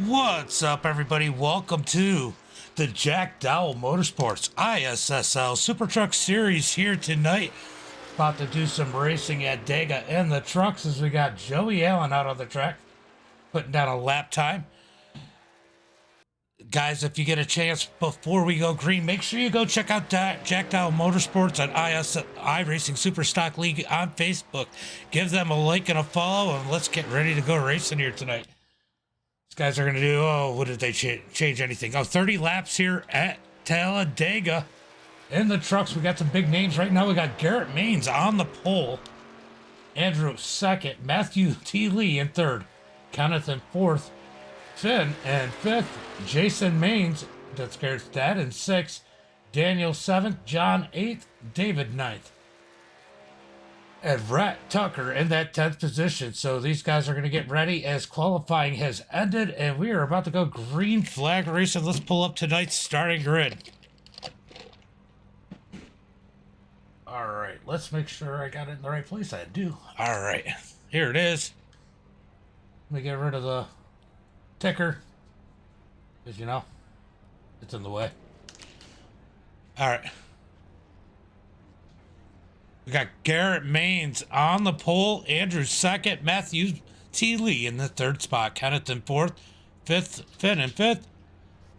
What's up, everybody? Welcome to the Dowel Motorsports ISSL Super Truck Series here tonight. About to do some racing at Dega in the trucks as we got Joey Allen out on the track, putting down a lap time. Guys, if you get a chance before we go green, make sure you go check out Dowel Motorsports on iRacing Super Stock League on Facebook. Give them a like and a follow, and let's get ready to go racing here tonight. These guys are going to do, what did they change anything? 30 laps here at Talladega. In the trucks, we got some big names right now. We got Garrett Maines on the pole. Andrew second. Matthew T. Lee in third. Kenneth in fourth. Finn in fifth. Jason Maines, that's Garrett's dad, in sixth. Daniel seventh. John eighth. David ninth. And Rhett Tucker in that 10th position. So these guys are going to get ready as qualifying has ended, and we are about to go green flag racing. Let's pull up tonight's starting grid. All right, let's make sure I got it in the right place. I do. All right, here it is. Let me get rid of the ticker, because, you know, it's in the way. All right. We got Garrett Maines on the pole, Andrew second, Matthew T. Lee in the third spot, Kenneth in fourth, fifth, Finn in fifth.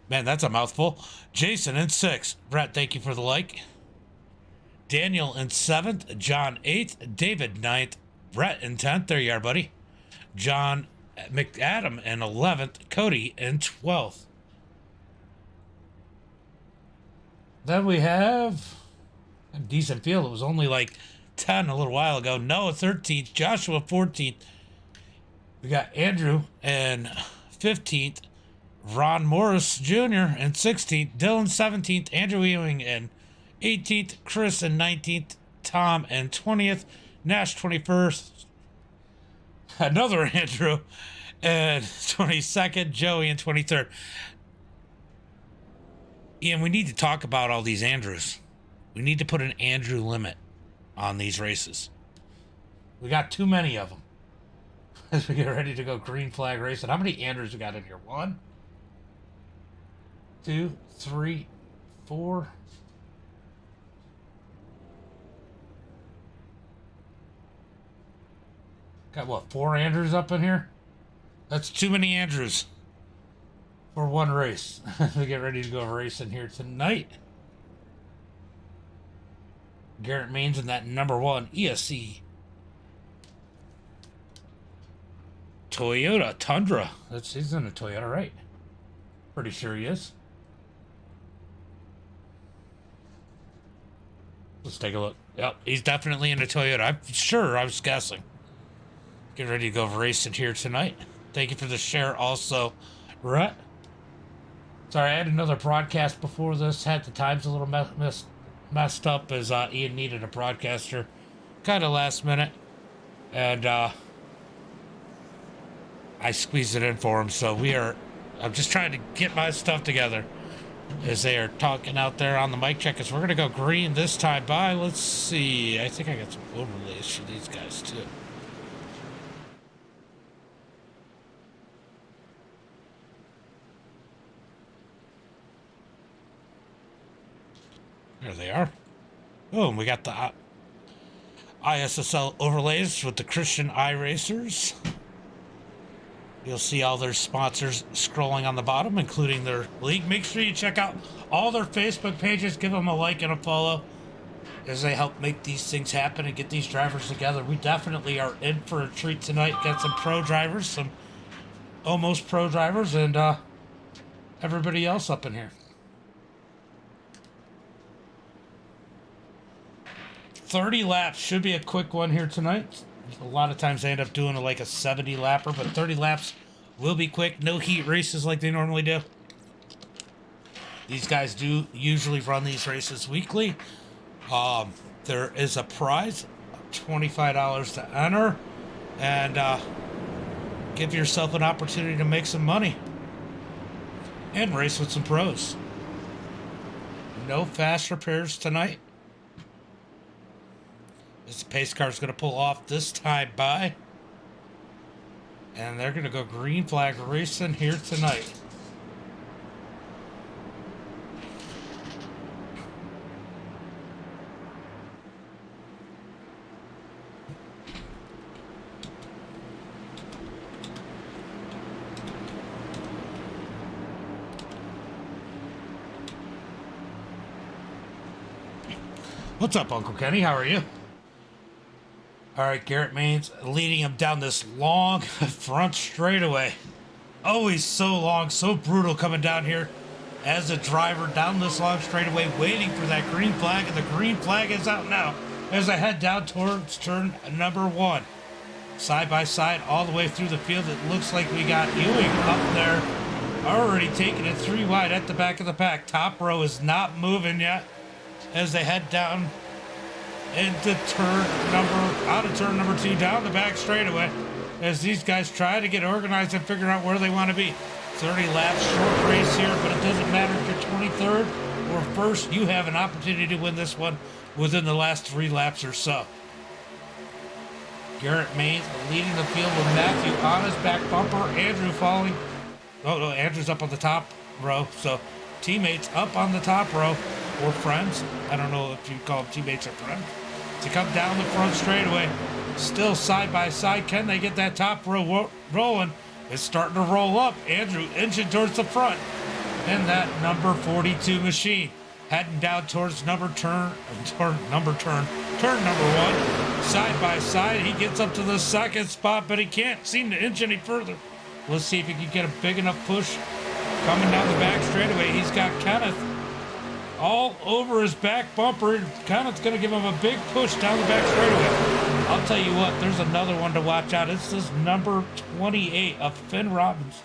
Man, that's a mouthful. Jason in sixth. Brett, thank you for the like. Daniel in seventh, John eighth, David ninth, Brett in 10th. There you are, buddy. John McAdam in 11th, Cody in 12th. Then we have a decent field. It was only like 10 a little while ago. Noah 13th, Joshua 14th. We got Andrew in 15th, Ron Morris Jr. in 16th, Dylan 17th, Andrew Ewing in 18th, Chris in 19th, Tom in 20th, Nash 21st, another Andrew in 22nd, Joey in 23rd. Ian, we need to talk about all these Andrews. We need to put an Andrew limit on these races. We got too many of them. As we get ready to go green flag racing. How many Andrews we got in here? 1, 2, 3, 4. Got what, 4 Andrews up in here? That's too many Andrews for one race. We get ready to go racing here tonight. Garrett Maines in that number 1 ESC Toyota Tundra. He's in a Toyota, right? Pretty sure he is. Let's take a look. Yep, he's definitely in a Toyota. I'm sure, I was guessing. Get ready to go racing here tonight. Thank you for the share also, Rhett. Sorry, I had another broadcast before this. Had the times a little messed up as Ian needed a broadcaster kind of last minute. And I squeezed it in for him. So I'm just trying to get my stuff together as they are talking out there on the mic checkers. We're going to go green this time by. Let's see. I think I got some overlays for these guys too. There they are. Boom, we got the ISSL overlays with the Christian iRacers. You'll see all their sponsors scrolling on the bottom, including their league. Make sure you check out all their Facebook pages. Give them a like and a follow as they help make these things happen and get these drivers together. We definitely are in for a treat tonight. Got some pro drivers, some almost pro drivers, and everybody else up in here. 30 laps should be a quick one here tonight. A lot of times they end up doing like a 70 lapper, but 30 laps will be quick. No heat races like they normally do. These guys do usually run these races weekly. There is a prize, $25 to enter, and give yourself an opportunity to make some money and race with some pros. No fast repairs tonight. This pace car is going to pull off this time by And they're going to go green flag racing here tonight. What's up, Uncle Kenny? How are you? All right, Garrett Maines leading him down this long front straightaway. Always so long, so brutal coming down here as a driver down this long straightaway, waiting for that green flag, and the green flag is out now as I head down towards turn number 1. Side by side all the way through the field. It looks like we got Ewing up there, already taking it 3 wide at the back of the pack. Top row is not moving yet as they head down into out of turn number 2, down the back straightaway, as these guys try to get organized and figure out where they want to be. 30 laps, short race here, but it doesn't matter if you're 23rd or first. You have an opportunity to win this one within the last 3 laps or so. Garrett Maines leading the field with Matthew on his back bumper. Andrew following. Oh no, Andrew's up on the top row, so teammates up on the top row, or friends. I don't know if you call them teammates or friends. To come down the front straightaway, still side by side. Can they get that top row rolling? It's starting to roll up. Andrew inching towards the front in that number 42 machine, heading down towards turn number 1. Side by side, he gets up to the second spot, but he can't seem to inch any further. Let's see if he can get a big enough push coming down the back straightaway. He's got Kenneth all over his back bumper. Kenneth's going to give him a big push down the back straightaway. I'll tell you what, there's another one to watch out. It's this number 28 of Finn Robbins.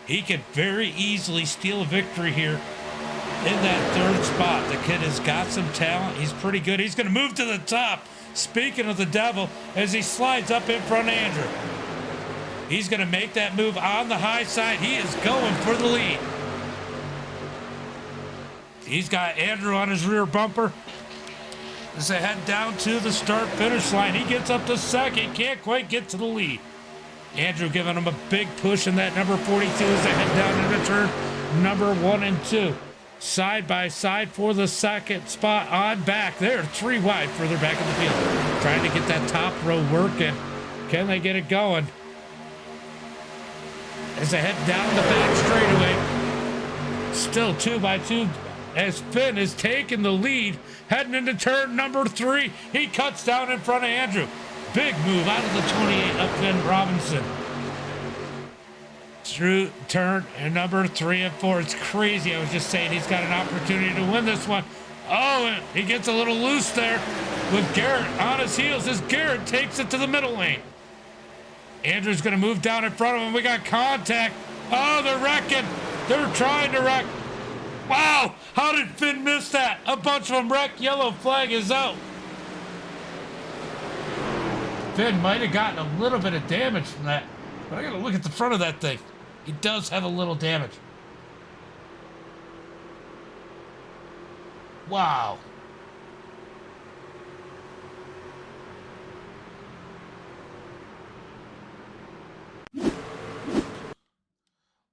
He could very easily steal a victory here in that 3rd spot. The kid has got some talent. He's pretty good. He's going to move to the top. Speaking of the devil, as he slides up in front of Andrew. He's going to make that move on the high side. He is going for the lead. He's got Andrew on his rear bumper as they head down to the start-finish line. He gets up to second, can't quite get to the lead. Andrew giving him a big push in that number 42 as they head down into turn number 1 and 2. Side by side for the second spot on back. They're 3 wide further back in the field. Trying to get that top row working. Can they get it going? As they head down the back straightaway. Still 2 by 2 as Finn is taking the lead. Heading into turn number 3. He cuts down in front of Andrew. Big move out of the 28 of Finn Robinson. Through turn number 3 and 4. It's crazy. I was just saying he's got an opportunity to win this one. Oh, and he gets a little loose there with Garrett on his heels as Garrett takes it to the middle lane. Andrew's going to move down in front of him. We got contact. Oh, they're wrecking. They're trying to wreck. Wow, how did Finn miss that? A bunch of them wrecked. Yellow flag is out. Finn might have gotten a little bit of damage from that, but I got to look at the front of that thing. He does have a little damage. Wow.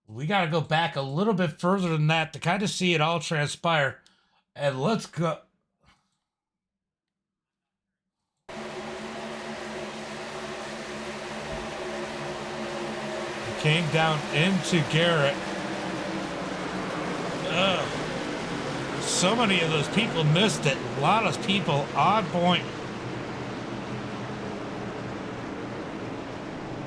We got to go back a little bit further than that to kind of see it all transpire. And let's go. Came down into Garrett. Ugh. So many of those people missed it. A lot of people on point.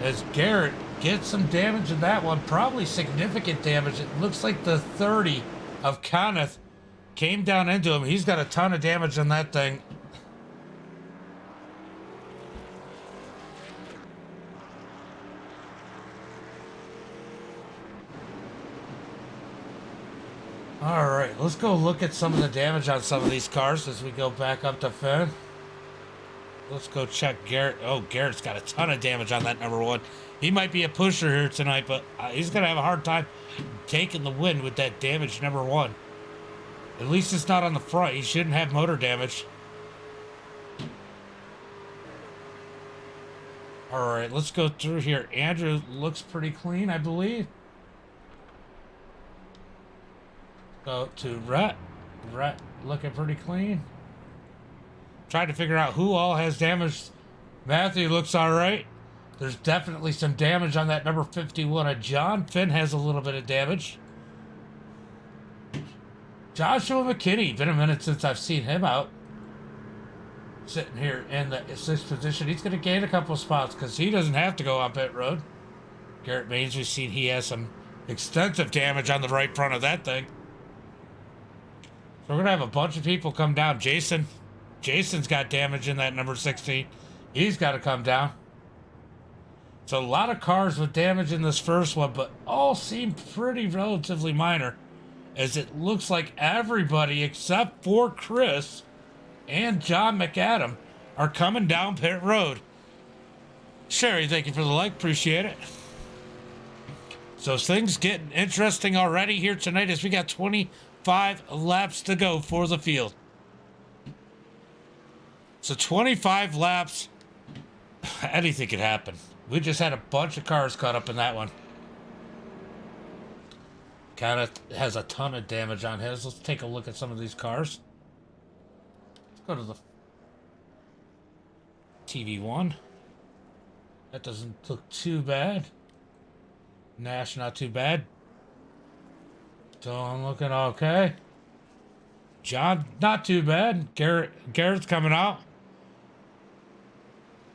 As Garrett gets some damage in that one, probably significant damage. It looks like the 30 of Kenneth came down into him. He's got a ton of damage on that thing. All right, let's go look at some of the damage on some of these cars as we go back up to Finn. Let's go check Garrett. Oh, Garrett's got a ton of damage on that number 1. He might be a pusher here tonight, but he's going to have a hard time taking the win with that damage number 1. At least it's not on the front. He shouldn't have motor damage. All right, let's go through here. Andrew looks pretty clean, I believe. Go to Rhett. Rhett looking pretty clean. Trying to figure out who all has damage. Matthew looks all right. There's definitely some damage on that number 51. John Finn has a little bit of damage. Joshua McKinney. Been a minute since I've seen him out. Sitting here in the sixth position. He's going to gain a couple spots because he doesn't have to go on pit road. Garrett Maines, we've seen he has some extensive damage on the right front of that thing. So we're going to have a bunch of people come down. Jason's got damage in that number 16. He's got to come down. So a lot of cars with damage in this first one, but all seem pretty relatively minor, as it looks like everybody except for Chris and John McAdam are coming down pit road. Sherry, thank you for the like. Appreciate it. So things getting interesting already here tonight as we got 25 laps to go for the field. So 25 laps, anything could happen. We just had a bunch of cars caught up in that one. Kind of has a ton of damage on his. Let's take a look at some of these cars. Let's go to the TV one. That doesn't look too bad. Nash, not too bad. Don looking okay. John, not too bad. Garrett's coming out.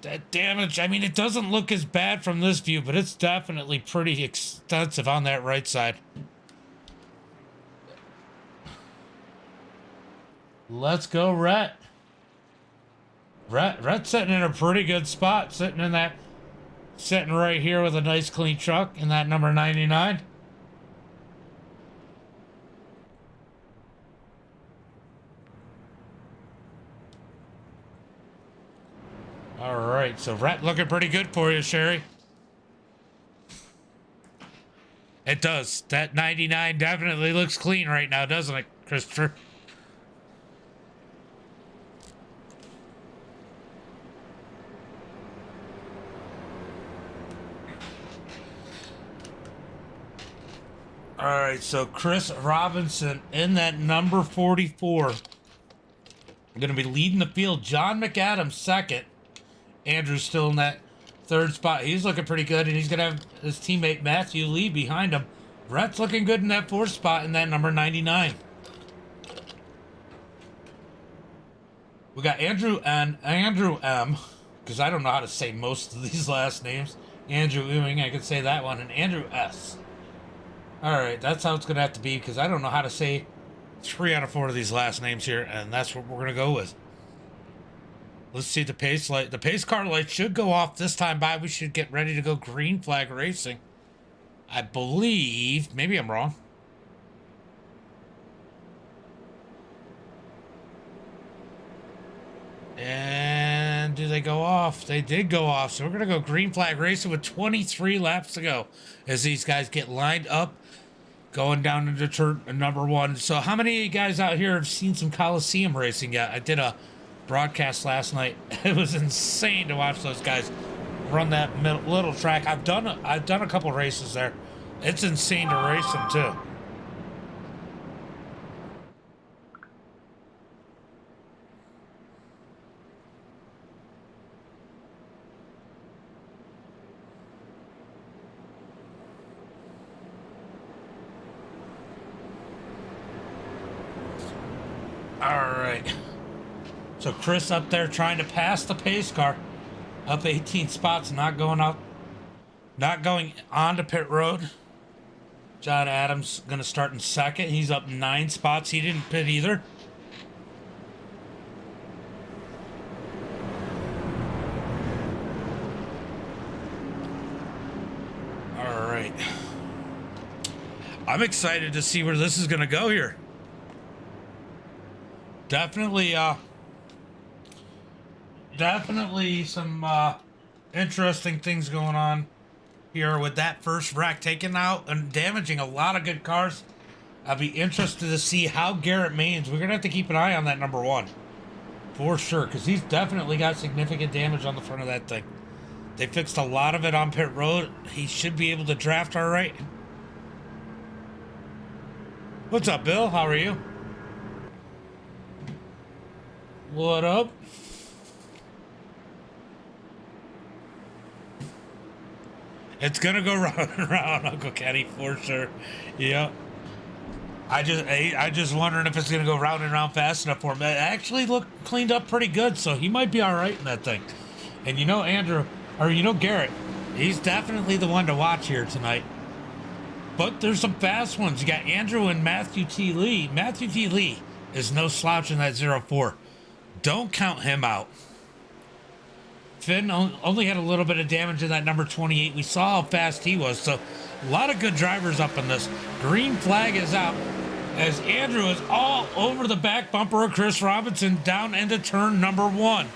That damage, I mean, it doesn't look as bad from this view, but it's definitely pretty extensive on that right side. Let's go, Rhett. Rhett's sitting in a pretty good spot, sitting right here with a nice clean truck in that number 99. All right, so Rhett looking pretty good for you, Sherry. It does. That 99 definitely looks clean right now, doesn't it, Christopher? All right, so Chris Robinson in that number 44. Going to be leading the field. John McAdams second. Andrew's still in that third spot. He's looking pretty good, and he's going to have his teammate Matthew Lee behind him. Rhett's looking good in that fourth spot in that number 99. We got Andrew N, Andrew M, because I don't know how to say most of these last names. Andrew Ewing, I could say that one, and Andrew S. All right, that's how it's going to have to be, because I don't know how to say 3 out of 4 of these last names here, and that's what we're going to go with. Let's see the pace light. The pace car light should go off this time by. We should get ready to go green flag racing. I believe. Maybe I'm wrong. And do they go off? They did go off. So we're going to go green flag racing with 23 laps to go as these guys get lined up going down into turn number 1. So how many of you guys out here have seen some Coliseum racing yet? I did a broadcast last night. It was insane to watch those guys run that little track. I've done a couple races there. It's insane to race them too. All right. So Chris up there trying to pass the pace car, up 18 spots, not going onto pit road. John Adams going to start in second. He's up 9 spots. He didn't pit either. All right. I'm excited to see where this is going to go here. Definitely some interesting things going on here with that first wreck, taking out and damaging a lot of good cars. I'll be interested to see how Garrett Maines, we're going to have to keep an eye on that number 1 for sure, because he's definitely got significant damage on the front of that thing. They fixed a lot of it on pit road. He should be able to draft all right. What's up, Bill? How are you? What up? It's gonna go round and round, Uncle Kenny, for sure. Yep. I just wondering if it's gonna go round and round fast enough for him. It actually looked cleaned up pretty good, so he might be all right in that thing. And you know, Andrew, or you know, Garrett, he's definitely the one to watch here tonight. But there's some fast ones. You got Andrew and Matthew T. Lee. Matthew T. Lee is no slouch in that 04. Don't count him out. Finn only had a little bit of damage in that number 28. We saw how fast he was, so a lot of good drivers up in this. Green flag is out as Andrew is all over the back bumper of Chris Robinson down into turn number 1.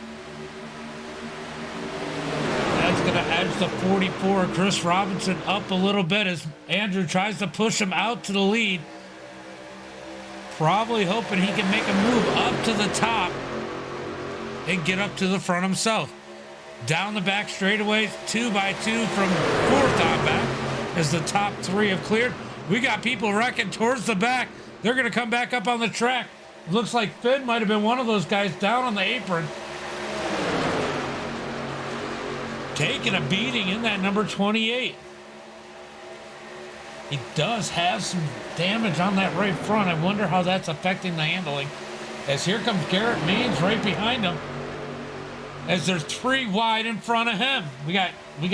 That's going to edge the 44 of Chris Robinson up a little bit as Andrew tries to push him out to the lead. Probably hoping he can make a move up to the top and get up to the front himself. Down the back straightaways, 2x2 from 4th on back as the top 3 have cleared. We got people wrecking towards the back. They're going to come back up on the track. Looks like Finn might have been one of those guys down on the apron. Taking a beating in that number 28. He does have some damage on that right front. I wonder how that's affecting the handling. As here comes Garrett Maines right behind him. As there's 3 wide in front of him. We definitely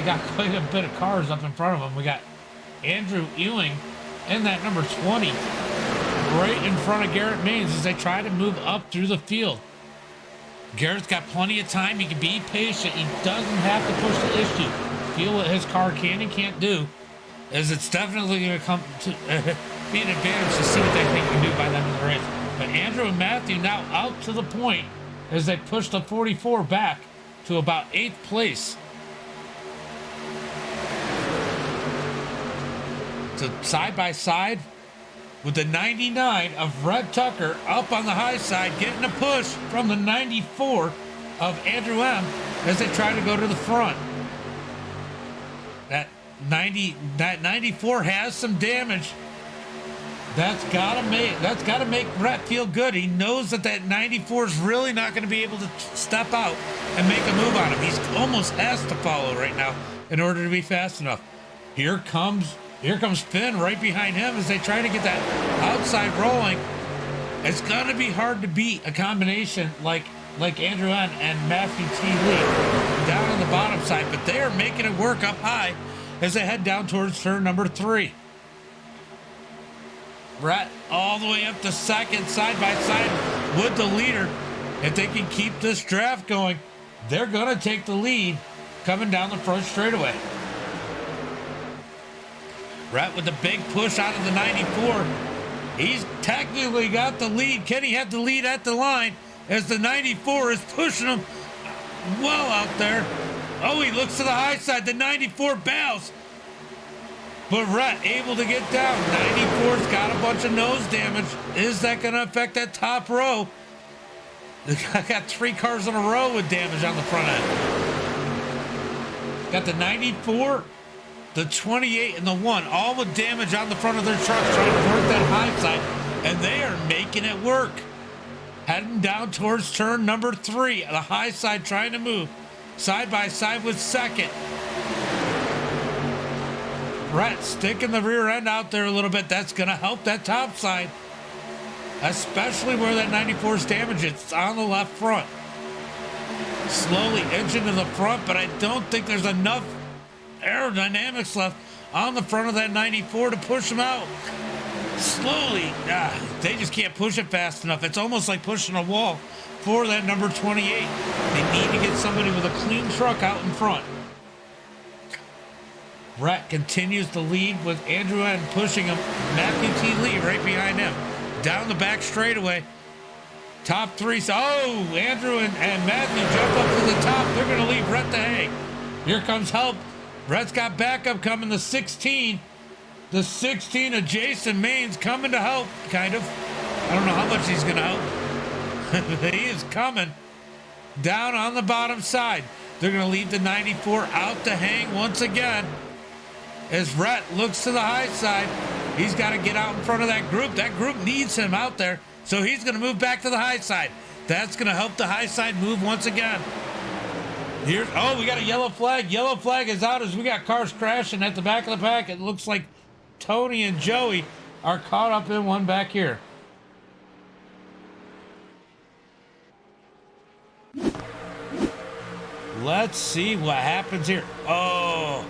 got quite a bit of cars up in front of him. We got Andrew Ewing in that number 20 right in front of Garrett Maines as they try to move up through the field. Garrett's got plenty of time. He can be patient. He doesn't have to push the issue. Feel what his car can and can't do, as it's definitely going to come to be an advantage to see what they think can do by the end of the race. But Andrew and Matthew now out to the point as they push the 44 back to about 8th place. So side by side with the 99 of Red Tucker up on the high side, getting a push from the 94 of Andrew M. as they try to go to the front. That 94 has some damage. That's gotta make Brett feel good. He knows that 94 is really not going to be able to step out and make a move on him. He's almost has to follow right now in order to be fast enough. Here comes Finn right behind him as they try to get that outside rolling. It's gonna be hard to beat a combination like Andrew N. and Matthew T. Lee down on the bottom side, but they are making it work up high as they head down towards turn number 3. Brett all the way up to 2nd, side by side with the leader. If they can keep this draft going, they're gonna take the lead coming down the front straightaway. Brett with the big push out of the 94. He's technically got the lead. Kenny had the lead at the line as the 94 is pushing him well out there. Oh, he looks to the high side. The 94 bails. But Rhett able to get down. 94's got a bunch of nose damage. Is that going to affect that top row? I got 3 cars in a row with damage on the front end. Got the 94, the 28, and the 1, all with damage on the front of their truck trying to work that high side. And they are making it work. Heading down towards turn number 3. The high side trying to move. Side by side with 2nd. Brett sticking the rear end out there a little bit. That's going to help that top side. Especially where that 94's damage. It's on the left front. Slowly inching to the front, but I don't think there's enough aerodynamics left on the front of that 94 to push them out. Slowly, they just can't push it fast enough. It's almost like pushing a wall for that number 28. They need to get somebody with a clean truck out in front. Brett continues to lead with Andrew N. pushing him. Matthew T. Lee right behind him. Down the back straightaway. Top 3. Oh, Andrew and Matthew jump up to the top. They're going to leave Brett to hang. Here comes help. Brett's got backup coming. The 16. The 16 of Jason Maines coming to help, kind of. I don't know how much he's going to help. He is coming. down on the bottom side. They're going to leave the 94 out to hang once again. As Rhett looks to the high side, he's got to get out in front of that group. That group needs him out there, so he's going to move back to the high side. That's going to help the high side move once again. Here's, oh, we got a yellow flag. Yellow flag is out as we got cars crashing at the back of the pack. It looks like Tony and Joey are caught up in one back here. Let's see what happens here. Oh.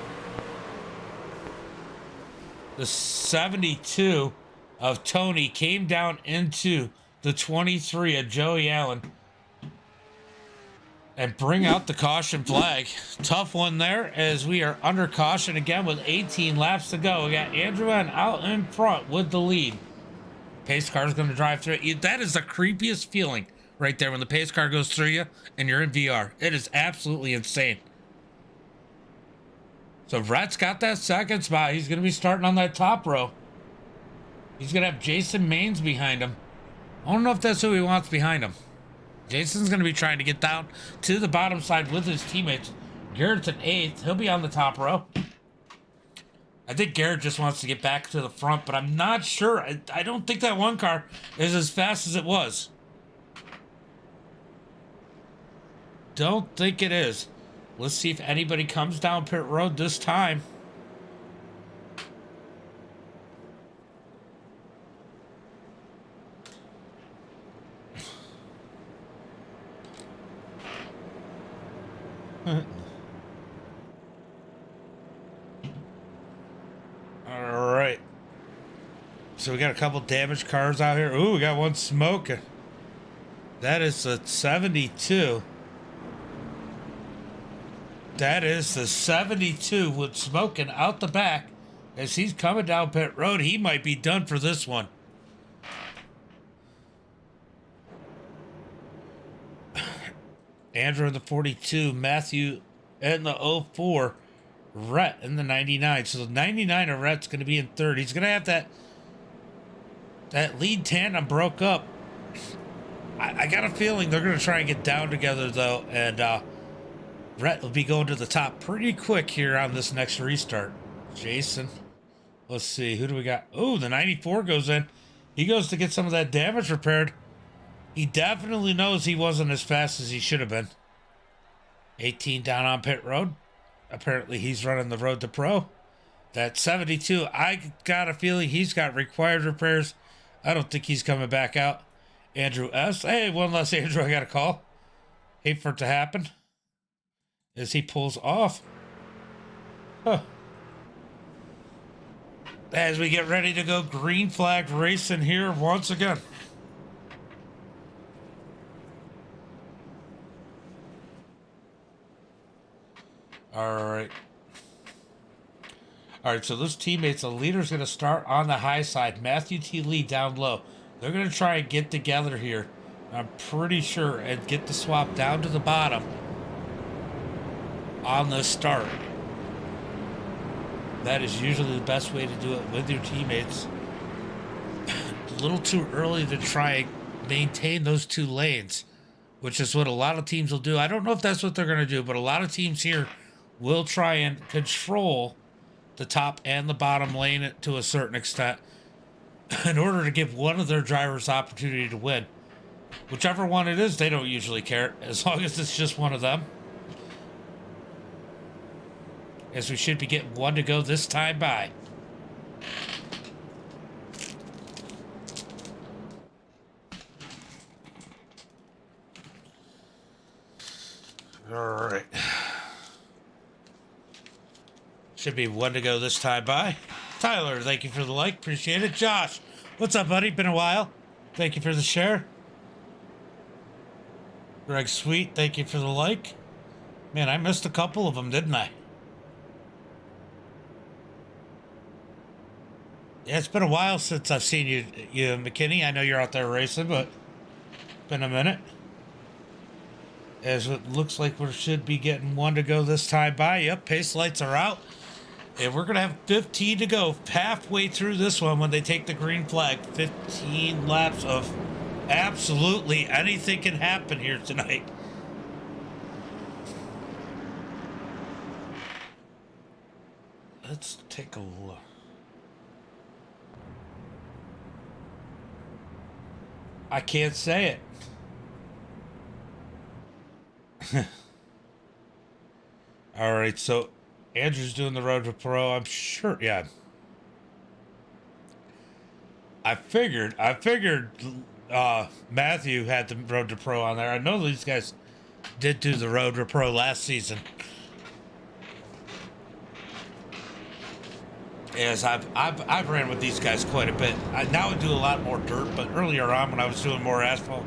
The 72 of Tony came down into the 23 of Joey Allen and bring out the caution flag. Tough one there as we are under caution again with 18 laps to go. We got Andrew N out in front with the lead. Pace car is going to drive through it. That is the creepiest feeling right there when the pace car goes through you and you're in VR. It is absolutely insane. So Rhett's got that second spot. He's going to be starting on that top row. He's going to have Jason Maines behind him. I don't know if that's who he wants behind him. Jason's going to be trying to get down to the bottom side with his teammates. Garrett's in 8th. He'll be on the top row. I think Garrett just wants to get back to the front, but I'm not sure. I don't think that one car is as fast as it was. Don't think it is. Let's see if anybody comes down pit road this time. All right. So we got a couple damaged cars out here. Ooh, we got one smoking. That is the 72. That is the 72 with smoking out the back as he's coming down pit road. He might be done for this one. Andrew in the 42, Matthew in the 04, Rhett in the 99. So the 99 of Rhett's going to be in third. He's going to have that lead tandem broke up. I got a feeling they're going to try and get down together, though, and Rhett will be going to the top pretty quick here on this next restart. Jason, let's see, who do we got? Oh, the 94 goes in. He goes to get some of that damage repaired. He definitely knows he wasn't as fast as he should have been. 18 down on pit road. Apparently he's running the road to pro. That 72, I got a feeling he's got required repairs. I don't think he's coming back out. Andrew S. Hey, one less Andrew I got to call. Hate for it to happen. As he pulls off. Huh. As we get ready to go green flag racing here once again. All right. All right, so those teammates, the leader's going to start on the high side. Matthew T. Lee down low. They're going to try and get together here. I'm pretty sure, and get the swap down to the bottom on the start. That is usually the best way to do it with your teammates. A little too early to try and maintain those two lanes, which is what a lot of teams will do. I don't know if that's what they're going to do, but a lot of teams here will try and control the top and the bottom lane to a certain extent in order to give one of their drivers opportunity to win. Whichever one it is, they don't usually care, as long as it's just one of them. As we should be getting one to go this time by. All right. Should be one to go this time by. Tyler, thank you for the like. Appreciate it. Josh, what's up, buddy? Been a while. Thank you for the share. Greg Sweet, thank you for the like. Man, I missed a couple of them, didn't I? Yeah, it's been a while since I've seen you, McKinney. I know you're out there racing, but been a minute. As it looks like we should be getting one to go this time by. Yep, pace lights are out. And we're going to have 15 to go halfway through this one when they take the green flag. 15 laps of absolutely anything can happen here tonight. Let's take a look. I can't say it. All right, so Andrew's doing the road to pro. I'm sure. Yeah. I figured Matthew had the road to pro on there. I know these guys did do the road to pro last season. As I've ran with these guys quite a bit. Now I do a lot more dirt, but earlier on when I was doing more asphalt,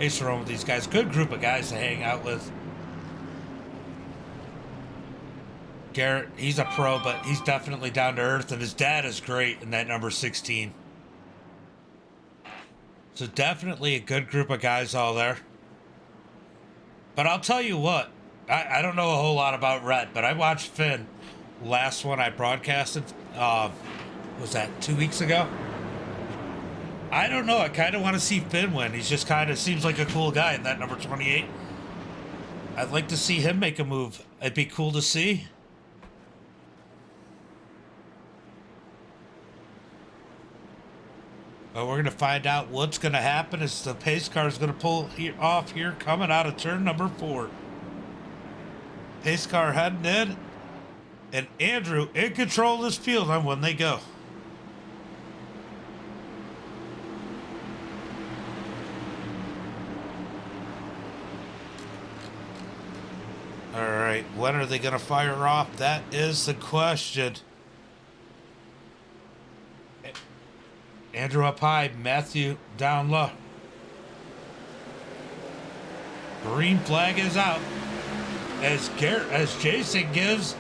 I used to run with these guys. Good group of guys to hang out with. Garrett, he's a pro, but he's definitely down to earth, and his dad is great in that number 16. So definitely a good group of guys all there. But I'll tell you what, I don't know a whole lot about Rhett, but I watched Finn. Last one I broadcasted, was that 2 weeks ago? I don't know. I kind of want to see Finn win. He's just kind of seems like a cool guy in that number 28. I'd like to see him make a move. It'd be cool to see. But we're going to find out what's going to happen as the pace car is going to pull off here coming out of turn number 4. Pace car heading in. And Andrew in control of this field on when they go. All right, when are they going to fire off? That is the question. Andrew up high, Matthew down low. Green flag is out as Jason gives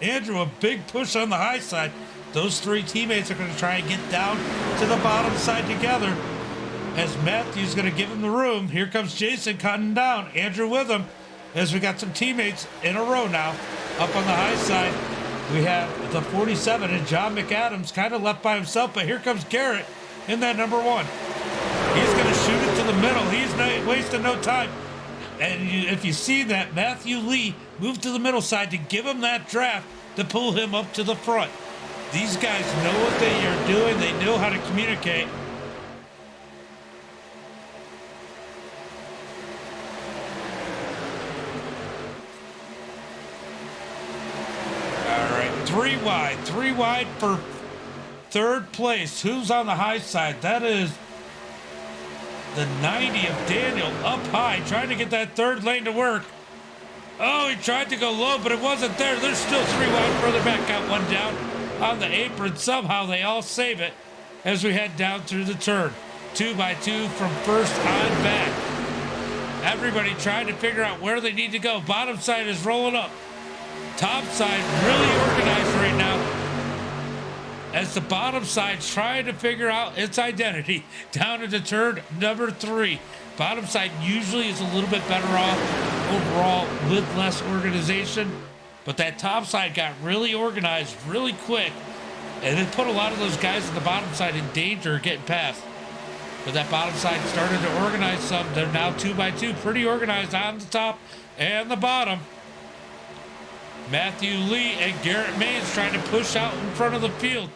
Andrew a big push on the high side. Those 3 teammates are going to try and get down to the bottom side together as Matthew's going to give him the room. Here comes Jason cutting down. Andrew with him as we got some teammates in a row now up on the high side. We have the 47 and John McAdams kind of left by himself, but here comes Garrett in that number 1. He's going to shoot it to the middle. He's not wasting no time. And if you see that, Matthew Lee moved to the middle side to give him that draft to pull him up to the front. These guys know what they are doing. They know how to communicate. All right, 3 wide for 3rd place. Who's on the high side? That is the 90 of Daniel up high, trying to get that 3rd lane to work. Oh, he tried to go low, but it wasn't there. There's still 3 wide further back. Got one down on the apron. Somehow they all save it as we head down through the turn. 2 by 2 from first on back. Everybody trying to figure out where they need to go. Bottom side is rolling up. Top side really organized right now, as the bottom side's trying to figure out its identity down into turn number 3. Bottom side usually is a little bit better off overall with less organization, but that top side got really organized really quick, and it put a lot of those guys on the bottom side in danger of getting past. But that bottom side started to organize some. They're now 2 by 2, pretty organized on the top and the bottom. Matthew Lee and Garrett Mays trying to push out in front of the field.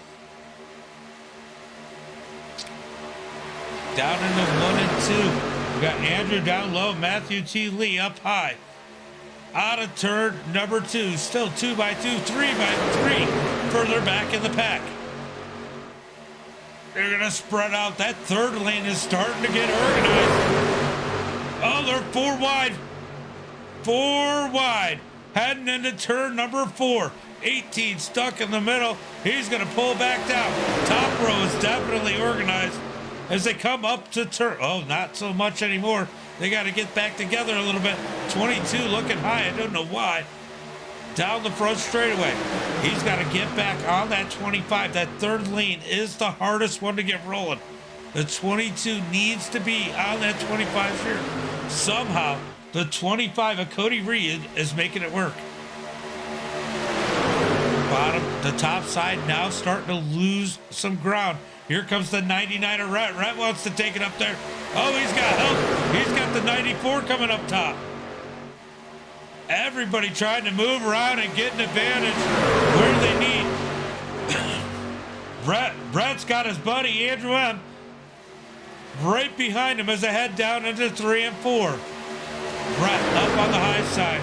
Down into 1 and 2. We got Andrew down low, Matthew T. Lee up high. Out of turn number 2, still 2 by 2, 3 by 3, further back in the pack. They're gonna spread out. That 3rd lane is starting to get organized. Oh, they're 4 wide. 4 wide. Heading into turn number 4. 18 stuck in the middle. He's going to pull back down. Top row is definitely organized as they come up to turn. Oh, not so much anymore. They got to get back together a little bit. 22 looking high. I don't know why. Down the front straightaway. He's got to get back on that 25. That 3rd lane is the hardest one to get rolling. The 22 needs to be on that 25 here. Somehow, the 25 of Cody Reed is making it work. Bottom, the top side now starting to lose some ground. Here comes the 99 of Rhett. Rhett wants to take it up there. Oh, he's got help. He's got the 94 coming up top. Everybody trying to move around and get an advantage where they need. Brett's got his buddy Andrew M. right behind him as they head down into 3 and 4. Brett up on the high side.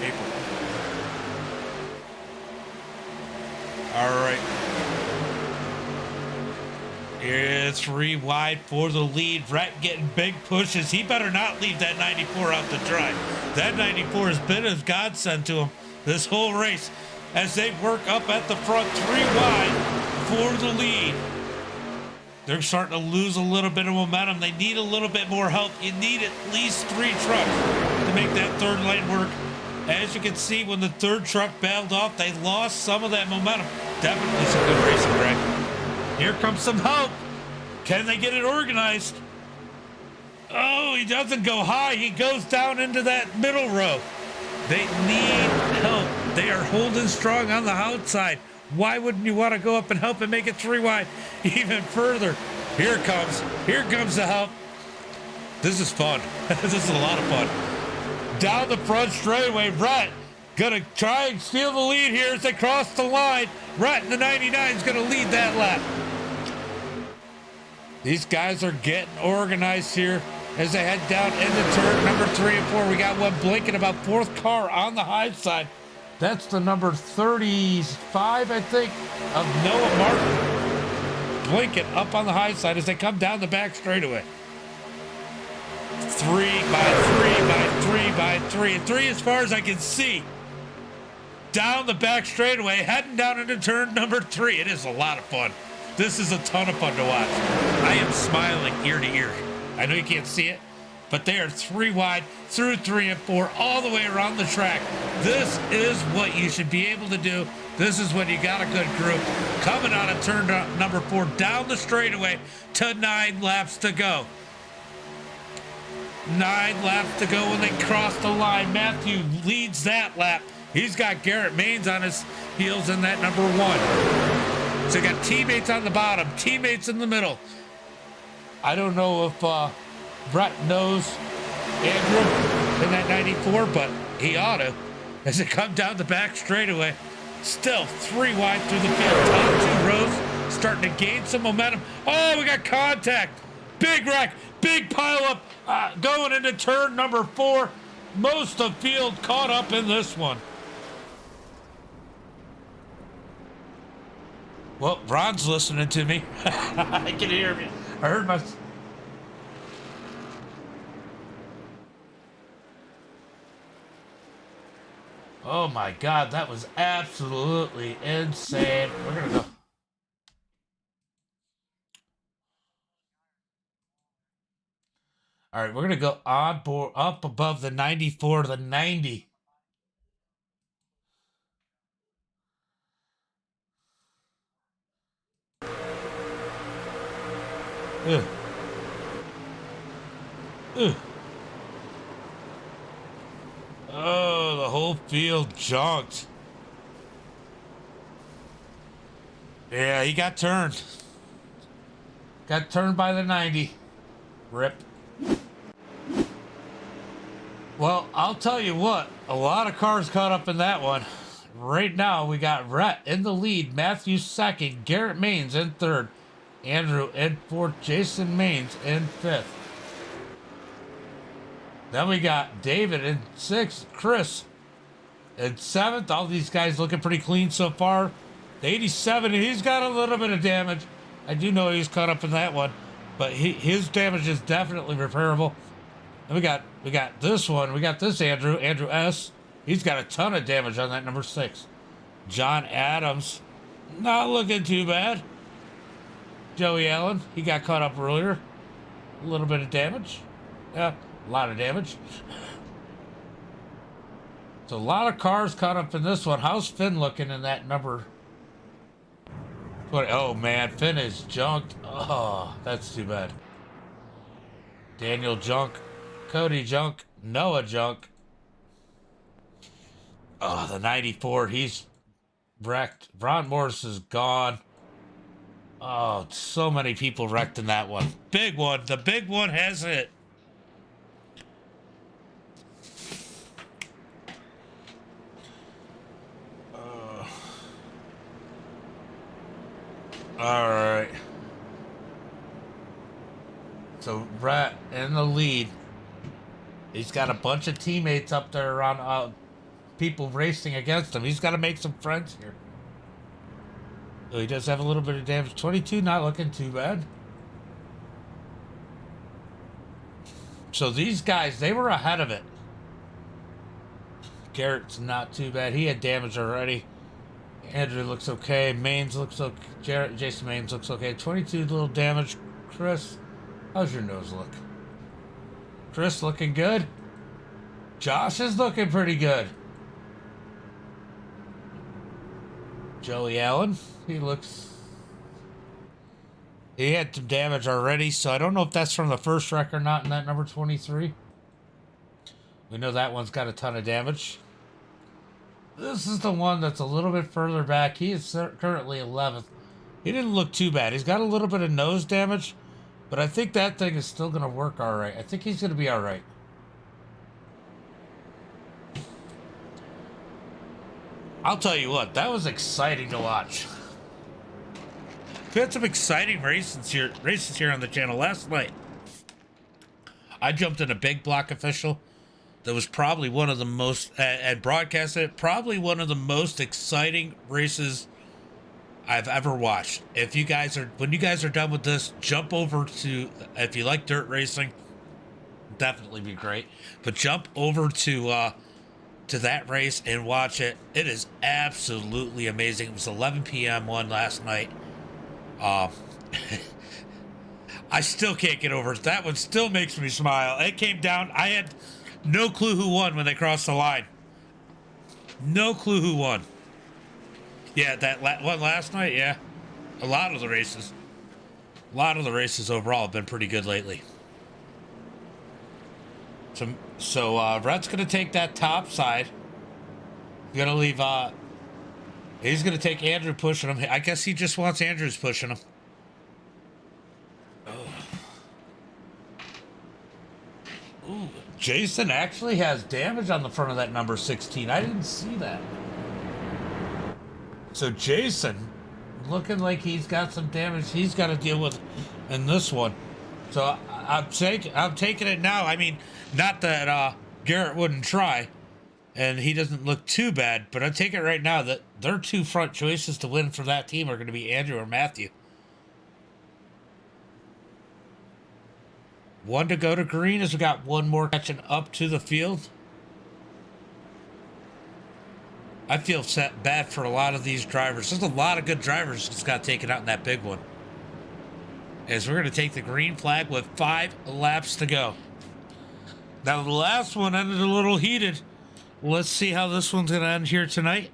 April. All right. It's 3 wide for the lead. Brett getting big pushes. He better not leave that 94 out to dry. That 94 has been a godsend to him this whole race as they work up at the front, 3 wide for the lead. They're starting to lose a little bit of momentum. They need a little bit more help. You need at least 3 trucks to make that third lane work. As you can see, when the third truck bailed off, they lost some of that momentum. Definitely some good racing, Greg. Here comes some help. Can they get it organized? Oh, he doesn't go high. He goes down into that middle row. They need help. They are holding strong on the outside. Why wouldn't you want to go up and help and make it 3 wide even further? Here it comes. Here comes the help. This is fun. This is a lot of fun. Down the front straightaway, Brett gonna try and steal the lead here as they cross the line. Brett in the 99 is gonna lead that lap. These guys are getting organized here as they head down into turn number 3 and 4. We got one blinking about 4th car on the high side. That's the number 35, I think, of Noah Martin. Blinking up on the high side as they come down the back straightaway. 3 by 3 by 3 by 3. And 3 as far as I can see. Down the back straightaway, heading down into turn number 3. It is a lot of fun. This is a ton of fun to watch. I am smiling ear to ear. I know you can't see it, but they are 3 wide through 3 and 4 all the way around the track. This is what you should be able to do. This is when you got a good group. Coming out of turn number 4 down the straightaway to 9 laps to go. 9 laps to go when they cross the line. Matthew leads that lap. He's got Garrett Maines on his heels in that number 1. So you got teammates on the bottom, teammates in the middle. I don't know if Brett knows Andrew in that 94, but he ought to. As it comes down the back straightaway, still 3 wide through the field. Top 2 rows starting to gain some momentum. Oh, we got contact. Big wreck, big pile up going into turn number 4. Most of field caught up in this one. Well, Ron's listening to me. I can hear me. I heard my... Oh my God, that was absolutely insane. We're gonna go. All right, we're gonna go on board up above the 94 to the 90. Ugh. Ugh. Oh, the whole field junked. Yeah, he got turned. Got turned by the 90. Rip. Well, I'll tell you what, a lot of cars caught up in that one. Right now, we got Rhett in the lead, Matthew second, Garrett Maines in third, Andrew in fourth, Jason Maines in fifth. Then we got David in sixth, Chris in seventh. All these guys looking pretty clean so far. The 87, he's got a little bit of damage. I do know he's caught up in that one, but his damage is definitely repairable. And we got this one. We got this Andrew S. He's got a ton of damage on that number 6. John Adams, not looking too bad. Joey Allen, he got caught up earlier. A little bit of damage. Yeah, a lot of damage. So a lot of cars caught up in this one. How's Finn looking in that number 20? Oh man, Finn is junked. Oh, that's too bad. Daniel junk. Cody junk. Noah junk. Oh, the 94, he's wrecked. Ron Morris is gone. Oh, so many people wrecked in that one. Big one. The big one has it. All right. So Brett in the lead. He's got a bunch of teammates up there around people racing against him. He's got to make some friends here. Oh, he does have a little bit of damage. 22, not looking too bad. So these guys, they were ahead of it. Garrett's not too bad. He had damage already. Andrew looks okay. Maines looks okay. Jason Maines looks okay. 22 little damage. Chris, how's your nose look? Chris looking good. Josh is looking pretty good. Joey Allen, he had some damage already, so I don't know if that's from the first wreck or not in that number 23. We know that one's got a ton of damage. This is the one that's a little bit further back. He is currently 11th. He didn't look too bad. He's got a little bit of nose damage, but I think that thing is still going to work all right. I think he's going to be all right. I'll tell you what, that was exciting to watch. We had some exciting races here on the channel last night. I jumped in a big block official. That was probably one of the most, and broadcasted it, probably one of the most exciting races I've ever watched. If you guys are, when you guys are done with this, jump over to, if you like dirt racing, definitely be great. But jump over to that race and watch it. It is absolutely amazing. It was 11 p.m. one last night. I still can't get over it. That one still makes me smile. It came down. I had no clue who won when they crossed the line. No clue who won. Yeah, that one last night, yeah. A lot of the races overall have been pretty good lately. So Rhett's going to take that top side. He's going to leave, he's going to take Andrew pushing him. I guess he just wants Andrew's pushing him. Ooh, Jason actually has damage on the front of that number 16. I didn't see that. So Jason, looking like he's got some damage he's got to deal with in this one. So I'm taking it now. I mean, not that Garrett wouldn't try, and he doesn't look too bad, but I take it right now that their two front choices to win for that team are going to be Andrew or Matthew. One to go to green as we got one more catching up to the field. I feel bad for a lot of these drivers. There's a lot of good drivers just got taken out in that big one. As we're going to take the green flag with 5 laps to go. Now the last one ended a little heated. Let's see how this one's going to end here tonight.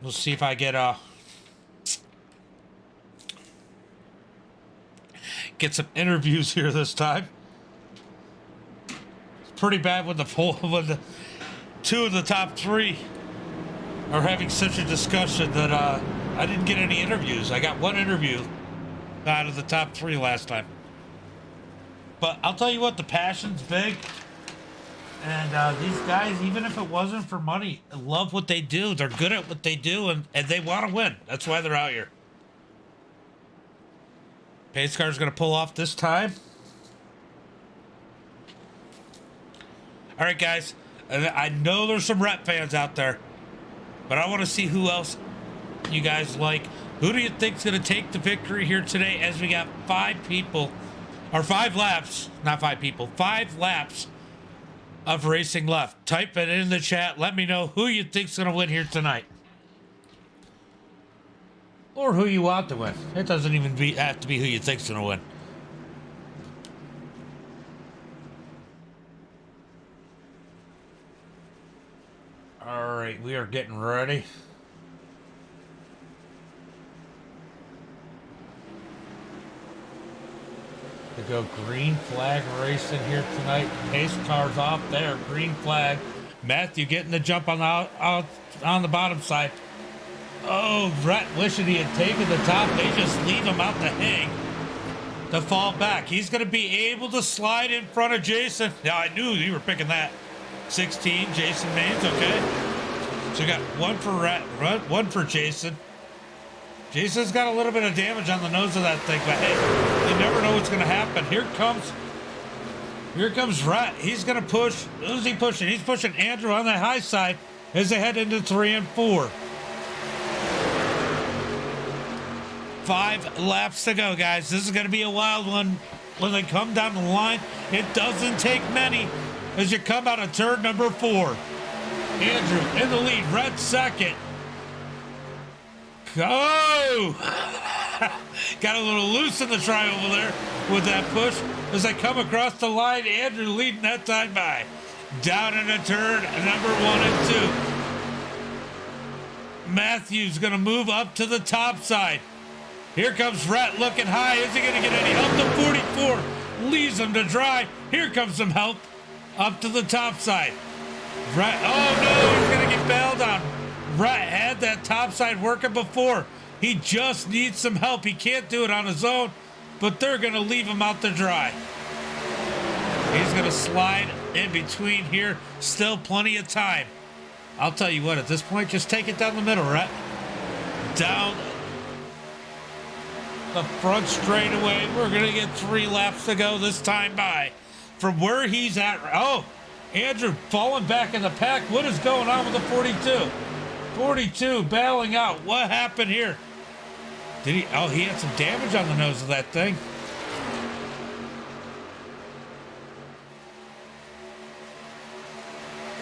We'll see if I get some interviews here this time. It's pretty bad when the two of the top 3 are having such a discussion that I didn't get any interviews. I got one interview out of the top 3 last time. But I'll tell you what, the passion's big. And these guys, even if it wasn't for money, love what they do. They're good at what they do, and they want to win. That's why they're out here. Pace car's going to pull off this time. All right, guys. I know there's some rep fans out there, but I want to see who else you guys like. Who do you think's going to take the victory here today as we got 5 people, or 5 laps, not 5 people, 5 laps of racing left? Type it in the chat. Let me know who you think's going to win here tonight. Or who you want to win. It doesn't even have to be who you think's going to win. All right, we are getting ready. To go green flag racing here tonight. Pace car's off there. Green flag. Matthew getting the jump on the bottom side. Oh, Brett wishing he had taken the top. They just leave him out to hang, to fall back. He's going to be able to slide in front of Jason. Yeah, I knew you were picking that. 16, Jason Maines, okay. So we got one for Rhett, one for Jason. Jason's got a little bit of damage on the nose of that thing, but hey, you never know what's going to happen. Here comes Rhett. He's going to push. Who's he pushing? He's pushing Andrew on the high side as they head into 3 and 4. 5 laps to go, guys. This is going to be a wild one when they come down the line. It doesn't take many as you come out of turn number 4. Andrew in the lead, Red second. Go! Got a little loose in the tri-oval there with that push. As I come across the line, Andrew leading that time by. Down in a turn, number 1 and 2. Matthew's going to move up to the top side. Here comes Rhett looking high. Is he going to get any help? The 44 leaves him to dry. Here comes some help up to the top side. Rhett, oh no, he's going to get bailed on. Rhett had that top side working before. He just needs some help. He can't do it on his own, but they're going to leave him out to dry. He's going to slide in between here. Still plenty of time. I'll tell you what, at this point, just take it down the middle, Rhett. Down the front straightaway. We're going to get 3 laps to go this time by. From where he's at. Oh, Andrew falling back in the pack. What is going on with the 42? 42 bailing out. What happened here? Did he? Oh, he had some damage on the nose of that thing.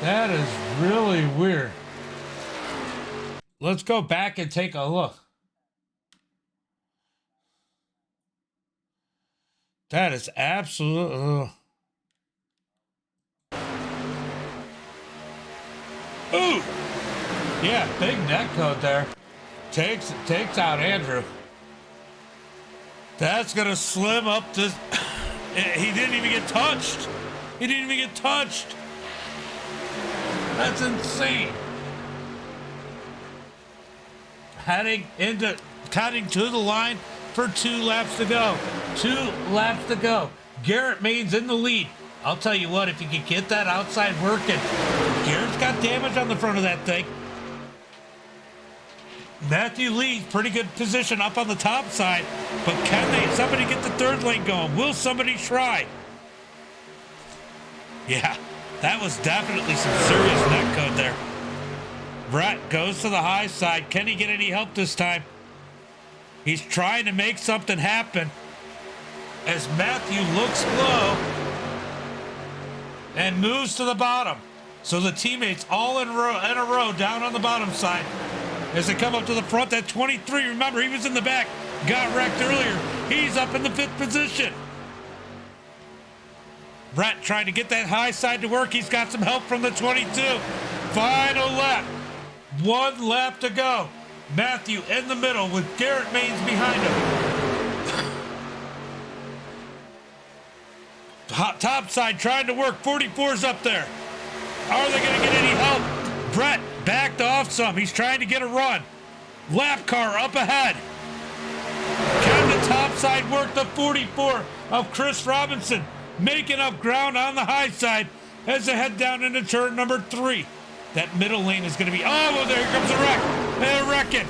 That is really weird. Let's go back and take a look. That is absolute. Ooh! Yeah, big neck code there. Takes out Andrew. That's gonna slim up this. He didn't even get touched. He didn't even get touched. That's insane. Heading to the line for 2 laps to go. 2 laps to go. Garrett Maines in the lead. I'll tell you what, if you can get that outside working. Garrett's got damage on the front of that thing. Matthew leads, pretty good position up on the top side. But can somebody get the 3rd lane going? Will somebody try? Yeah, that was definitely some serious neck code there. Brett goes to the high side. Can he get any help this time? He's trying to make something happen as Matthew looks low and moves to the bottom. So the teammates all in a row down on the bottom side. As they come up to the front, that 23, remember, he was in the back, got wrecked earlier. He's up in the 5th position. Brett trying to get that high side to work. He's got some help from the 22. Final lap. 1 lap to go. Matthew in the middle with Garrett Maines behind him. Top side trying to work. 44's up there. Are they going to get any help? Brett backed off some. He's trying to get a run. Lap car up ahead. Can the top side work? The 44 of Chris Robinson making up ground on the high side as they head down into turn number 3. That middle lane is going to be... Oh, well, there comes a wreck. They're wrecking.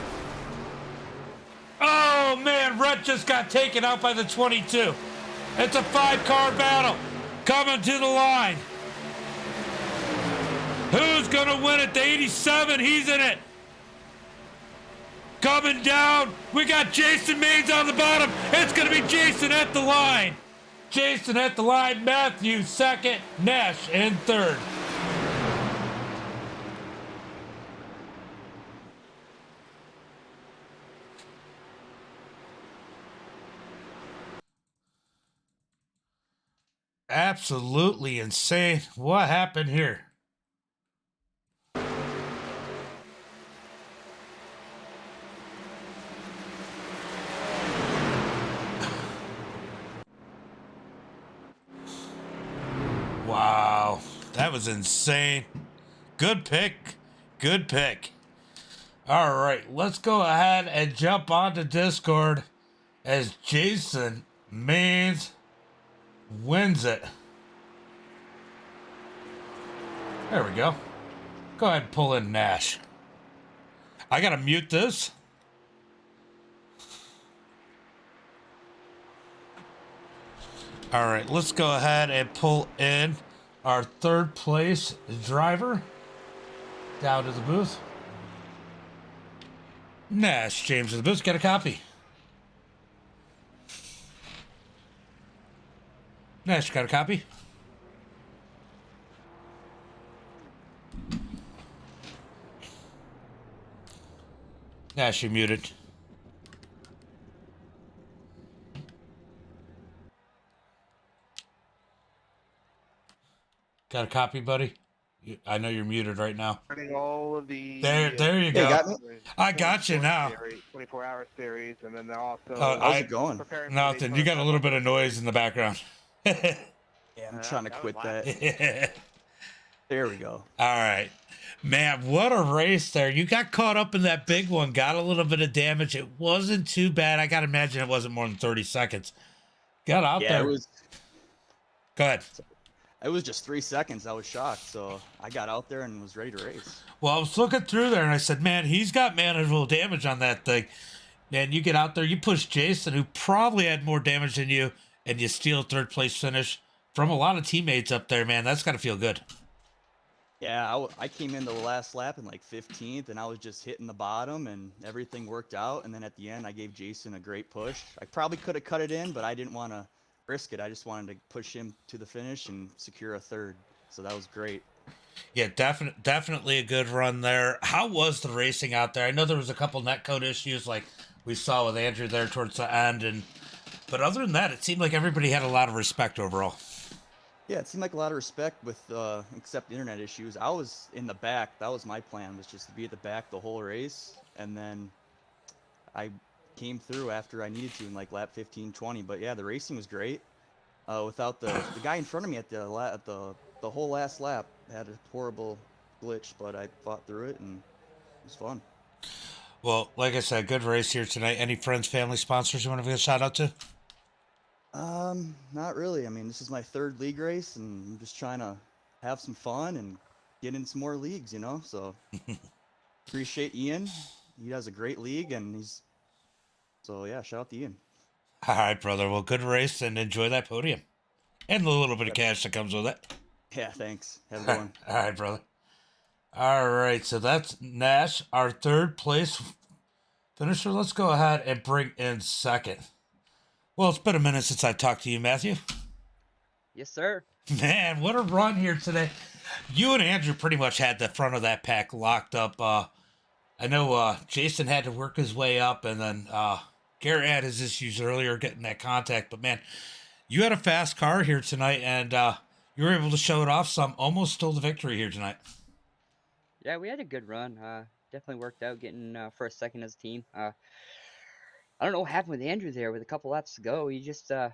Oh, man, Rhett just got taken out by the 22. It's a 5-car battle coming to the line. Who's going to win it? The 87, he's in it. Coming down, we got Jason Maines on the bottom. It's going to be Jason at the line. Jason at the line, Matthew 2nd, Nash in 3rd. Absolutely insane. What happened here? Wow, that was insane. Good pick. Good pick. All right, let's go ahead and jump onto Discord as Jason Mains wins it. There we go. Go ahead and pull in Nash. I gotta mute this. All right, let's go ahead and pull in our third place driver down to the booth. Nash, James to the booth, get a copy. Nash, got a copy? Nash, you're muted. Got a copy, buddy? I know you're muted right now. All of the There you go. Got me? I got you now. 24-hour series, and then they're also How's it going? Nothing. You got a little bit of noise in the background. Yeah, I'm trying to quit that. There we go. All right. Man, what a race there. You got caught up in that big one, got a little bit of damage. It wasn't too bad. I got to imagine it wasn't more than 30 seconds. Got out there. Go ahead. It was just 3 seconds. I was shocked. So I got out there and was ready to race. Well, I was looking through there and I said, man, he's got manageable damage on that thing. Man, you get out there, you push Jason, who probably had more damage than you, and you steal third place finish from a lot of teammates up there, man. That's got to feel good. Yeah, I came in the last lap in like 15th, and I was just hitting the bottom, and everything worked out. And then at the end, I gave Jason a great push. I probably could have cut it in, but I didn't want to risk it. I just wanted to push him to the finish and secure a third. So that was great. Yeah, definitely a good run there. How was the racing out there? I know there was a couple netcode issues like we saw with Andrew there towards the end, but other than that, it seemed like everybody had a lot of respect overall. Yeah, it seemed like a lot of respect with except internet issues. I was in the back. That was my plan, was just to be at the back the whole race. And then I came through after I needed to in like lap 15, 20. But yeah, the racing was great. Without the guy in front of me at the whole last lap had a horrible glitch, but I fought through it and it was fun. Well, like I said, good race here tonight. Any friends, family, sponsors you want to give a shout out to? Not really. I mean, this is my third league race, and I'm just trying to have some fun and get in some more leagues, you know? So, appreciate Ian. He has a great league, and so yeah, shout out to Ian. All right, brother. Well, good race, and enjoy that podium. And the little bit of cash that comes with it. Yeah, thanks. Have a good one. All right, brother. All right, so that's Nash, our third place finisher. Let's go ahead and bring in second. Well, it's been a minute since I talked to you, Matthew. Yes, sir. Man, what a run here today. You and Andrew pretty much had the front of that pack locked up. I know Jason had to work his way up, and then Garrett had his issues earlier getting that contact. But, man, you had a fast car here tonight, and you were able to show it off some. Almost stole the victory here tonight. Yeah, we had a good run. Definitely worked out getting first, second as a team. I don't know what happened with Andrew there with a couple laps to go. He just, man,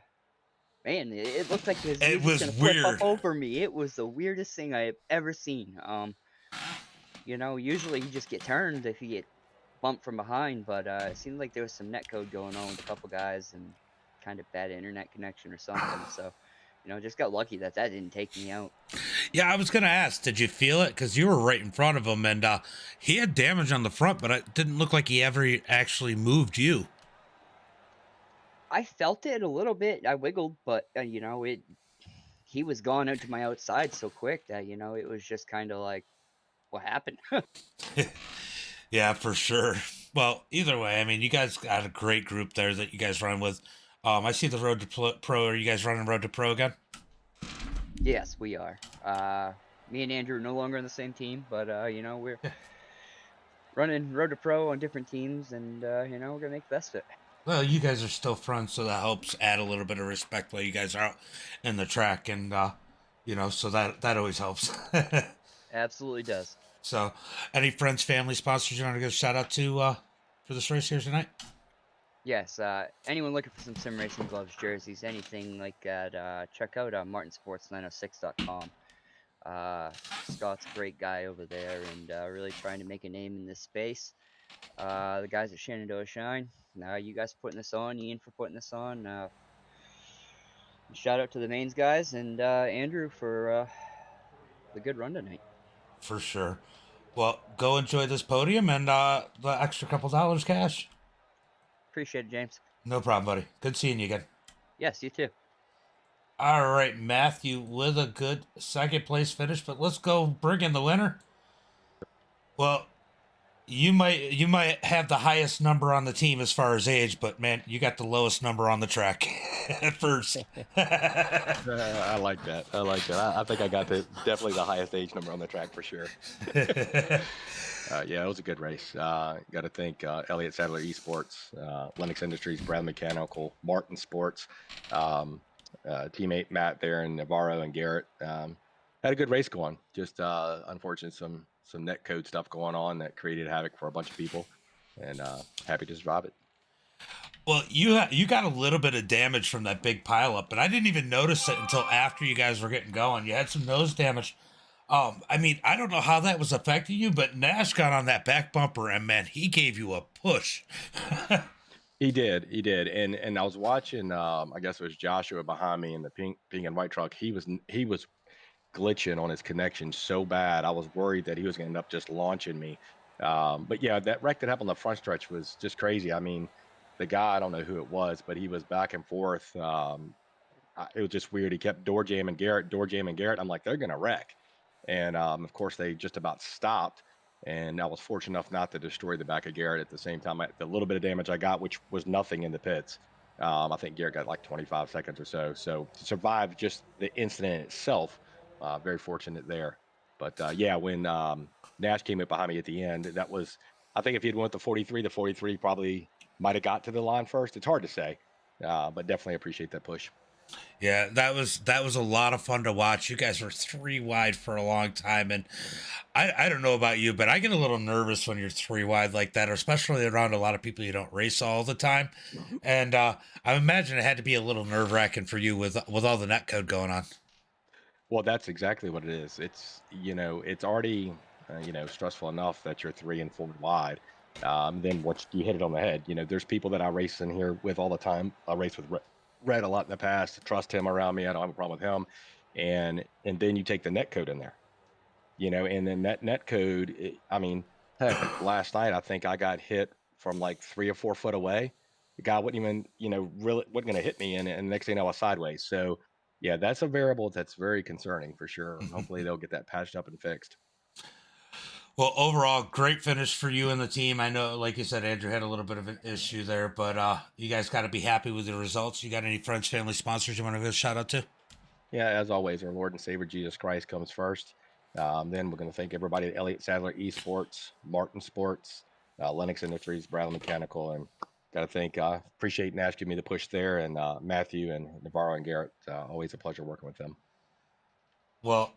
it looked like he was going to flip up over me. It was the weirdest thing I have ever seen. You know, usually you just get turned if you get bumped from behind, but it seemed like there was some netcode going on with a couple guys and kind of bad internet connection or something. So, you know, just got lucky that didn't take me out. Yeah, I was going to ask, did you feel it? Because you were right in front of him, and he had damage on the front, but it didn't look like he ever actually moved you. I felt it a little bit. I wiggled, but you know, he was gone out to my outside so quick that, you know, it was just kind of like, what happened? Yeah, for sure. Well, either way, I mean, you guys got a great group there that you guys run with. I see the Road to Pro. Are you guys running Road to Pro again? Yes, we are. Me and Andrew are no longer on the same team, but you know, we're running Road to Pro on different teams, and you know, we're gonna make the best of it. Well, you guys are still friends, so that helps add a little bit of respect while you guys are out in the track, and you know, so that always helps. Absolutely does. So, any friends, family, sponsors you want to give a shout out to for this race here tonight? Yes, anyone looking for some sim racing gloves, jerseys, anything like that, check out martinsports906.com. Scott's a great guy over there and really trying to make a name in this space. The guys at Shenandoah Shine. You guys putting this on, Ian for putting this on. Shout out to the mains guys and Andrew for the good run tonight. For sure. Well, go enjoy this podium and the extra couple dollars cash. Appreciate it, James. No problem, buddy. Good seeing you again. Yes, you too. All right, Matthew with a good second place finish, but let's go bring in the winner. Well, you might have the highest number on the team as far as age, but man, you got the lowest number on the track at first. I like that. I like that. I think I got definitely the highest age number on the track for sure. Yeah, it was a good race. Got to thank Elliott Sadler Esports, Lennox Industries, Brad Mechanical, Martin Sports, teammate Matt there, and Navarro and Garrett. Had a good race going. Just unfortunate some net code stuff going on that created havoc for a bunch of people, and happy to survive it. Well, you got a little bit of damage from that big pileup, but I didn't even notice it until after you guys were getting going. You had some nose damage. I mean, I don't know how that was affecting you, but Nash got on that back bumper, and man, he gave you a push. He did, and I was watching. I guess it was Joshua behind me in the pink and white truck. He was glitching on his connection so bad. I was worried that he was going to end up just launching me. But yeah, that wreck that happened on the front stretch was just crazy. I mean, the guy, I don't know who it was, but he was back and forth. It was just weird. He kept door jamming Garrett. I'm like, they're going to wreck. And of course, they just about stopped. And I was fortunate enough not to destroy the back of Garrett at the same time. The little bit of damage I got, which was nothing in the pits. I think Garrett got like 25 seconds or so. So to survive just the incident itself, very fortunate there. But yeah, when Nash came up behind me at the end, that was, I think if he'd went the 43 probably might have got to the line first. It's hard to say, but definitely appreciate that push. Yeah, that was a lot of fun to watch. You guys were 3 wide for a long time, and I don't know about you, but I get a little nervous when you're 3 wide like that, especially around a lot of people you don't race all the time. And I imagine it had to be a little nerve wracking for you with all the net code going on. Well, that's exactly what it is. It's it's already stressful enough that you're 3 and 4 wide. Then once you hit it on the head, there's people that I race in here with all the time. I race with Red a lot in the past. Trust him around me. I don't have a problem with him. And then you take the net code in there, and then that net code. I mean, heck, last night I think I got hit from like 3 or 4 foot away. The guy wouldn't even, really wasn't going to hit me, and the next thing I was sideways. So, yeah, that's a variable that's very concerning for sure. Hopefully they'll get that patched up and fixed. Well, overall, great finish for you and the team. I know, like you said, Andrew had a little bit of an issue there, but you guys got to be happy with the results. You got any friends, family, sponsors you want to give a shout out to? Yeah, as always, our Lord and Savior Jesus Christ comes first. Then we're going to thank everybody at Elliott Sadler Esports, Martin Sports, Lennox Industries, Bradley Mechanical, and got to thank, appreciate Nash giving me the push there, and Matthew and Navarro and Garrett. Always a pleasure working with them. Well,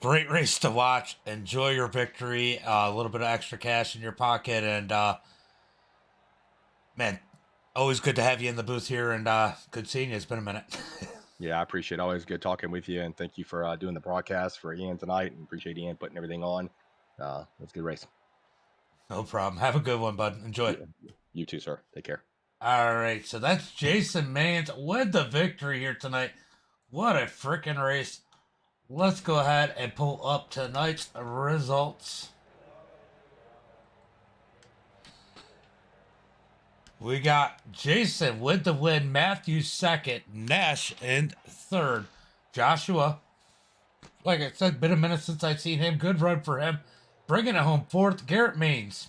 great race to watch. Enjoy your victory. A little bit of extra cash in your pocket, and man, always good to have you in the booth here, and good seeing you. It's been a minute. Yeah, I appreciate it. Always good talking with you, and thank you for doing the broadcast for Ian tonight, and appreciate Ian putting everything on. It was a good race. No problem. Have a good one, bud. Enjoy it. You too, sir. Take care. All right, so that's Jason Maines with the victory here tonight. What a freaking race. Let's go ahead and pull up tonight's results. We got Jason with the win, Matthew second, Nash in third. Joshua, like I said, been a minute since I've seen him. Good run for him. Bringing it home fourth. Garrett Maines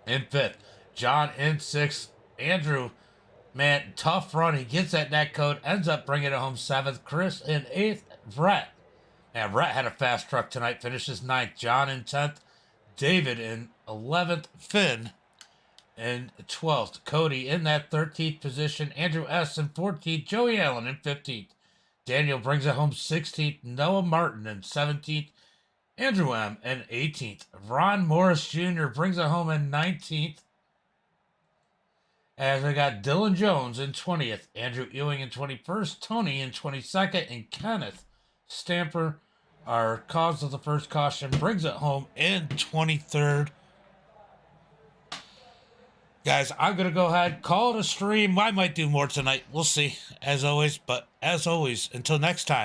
in fifth. John in sixth. Andrew, man, tough run. He gets that net code, ends up bringing it home seventh. Chris in eighth. Brett. And Brett had a fast truck tonight, finishes ninth. John in 10th. David in 11th. Finn in 12th. Cody in that 13th position. Andrew S. in 14th. Joey Allen in 15th. Daniel brings it home 16th. Noah Martin in 17th. Andrew M. in 18th. Ron Morris Jr. brings it home in 19th. As we got Dylan Jones in 20th. Andrew Ewing in 21st. Tony in 22nd. And Kenneth Stamper, our cause of the first caution, brings it home in 23rd. Guys, I'm going to go ahead, call it a stream. I might do more tonight. We'll see, as always. But as always, until next time.